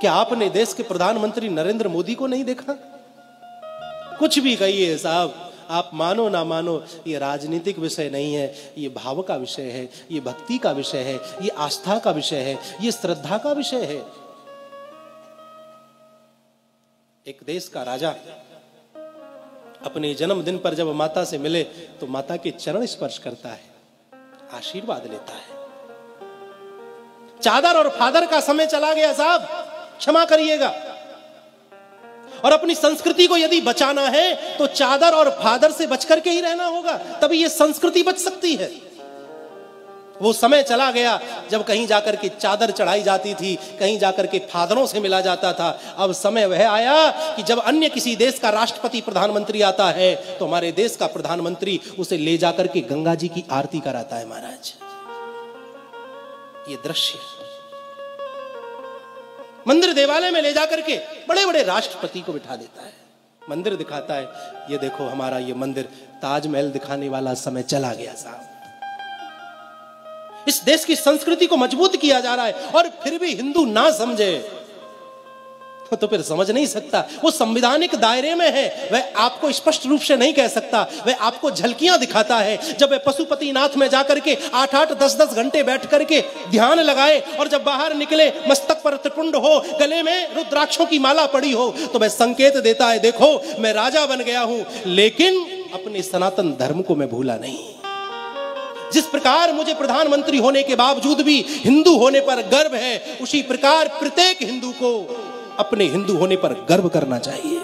क्या आपने देश के प्रधानमंत्री नरेंद्र मोदी को नहीं देखा? कुछ भी कहिए साहब, आप मानो ना मानो, ये राजनीतिक विषय नहीं है, ये भाव का विषय है, ये भक्ति का विषय है, ये आस्था का विषय है, ये श्रद्धा का विषय है। एक देश का राजा अपने जन्मदिन पर जब माता से मिले तो माता के चरण स्पर्श करता है, आशीर्वाद लेता है। चादर और फादर का समय चला गया साहब, क्षमा करिएगा। और अपनी संस्कृति को यदि बचाना है तो चादर और फादर से बचकर के ही रहना होगा, तभी ये संस्कृति बच सकती है। वो समय चला गया जब कहीं जाकर के चादर चढ़ाई जाती थी, कहीं जाकर के फादरों से मिला जाता था। अब समय वह आया कि जब अन्य किसी देश का राष्ट्रपति प्रधानमंत्री आता है तो हमारे देश का प्रधानमंत्री उसे ले जाकर के गंगा जी की आरती कराता है। महाराज, ये दृश्य मंदिर देवालय में ले जाकर के बड़े बड़े राष्ट्रपति को बिठा देता है, मंदिर दिखाता है, ये देखो हमारा ये मंदिर, ताजमहल दिखाने वाला समय चला गया साहब। इस देश की संस्कृति को मजबूत किया जा रहा है और फिर भी हिंदू ना समझे तो फिर समझ नहीं सकता। वो संवैधानिक दायरे में है, वह आपको स्पष्ट रूप से नहीं कह सकता, वह आपको झलकियां दिखाता है। जब वह पशुपतिनाथ में जाकर के 8-8, 10-10 घंटे बैठ करके ध्यान लगाए और जब बाहर निकले मस्तक पर त्रिपुंड हो, गले में रुद्राक्षों की माला पड़ी हो, तो वह संकेत देता है, देखो मैं राजा बन गया हूं लेकिन अपने सनातन धर्म को मैं भूला नहीं। जिस प्रकार मुझे प्रधानमंत्री होने के बावजूद भी हिंदू होने पर गर्व है, उसी प्रकार प्रत्येक हिंदू को अपने हिंदू होने पर गर्व करना चाहिए।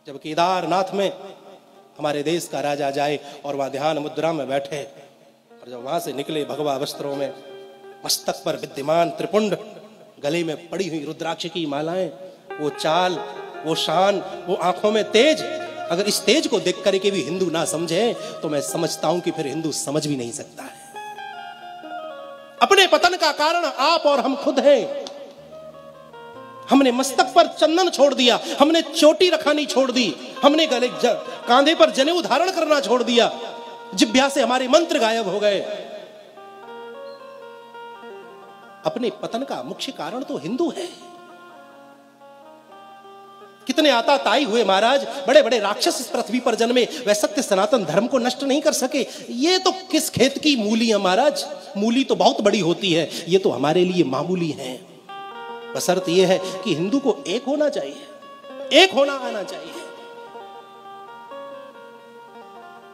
जब केदारनाथ में हमारे देश का राजा जाए और वहां ध्यान मुद्रा में बैठे और जब वहां से निकले भगवा वस्त्रों में, मस्तक पर विद्यमान त्रिपुंड, गले में पड़ी हुई रुद्राक्ष की मालाएं, वो चाल, वो शान, वो आंखों में तेज, अगर इस तेज को देख करके भी हिंदू ना समझे तो मैं समझता हूं कि फिर हिंदू समझ भी नहीं सकता है। अपने पतन का कारण आप और हम खुद हैं। हमने मस्तक पर चंदन छोड़ दिया, हमने चोटी रखानी छोड़ दी, हमने गले कांधे पर जनेऊ धारण करना छोड़ दिया, जिह्वा से हमारे मंत्र गायब हो गए। अपने पतन का मुख्य कारण तो हिंदू है। कितने आताताई हुए महाराज, बड़े बड़े राक्षस इस पृथ्वी पर जन्मे, वह सत्य सनातन धर्म को नष्ट नहीं कर सके। ये तो किस खेत की मूली है महाराज, मूली तो बहुत बड़ी होती है, ये तो हमारे लिए मामूली है। बशर्त यह है कि हिंदू को एक होना चाहिए, एक होना आना चाहिए।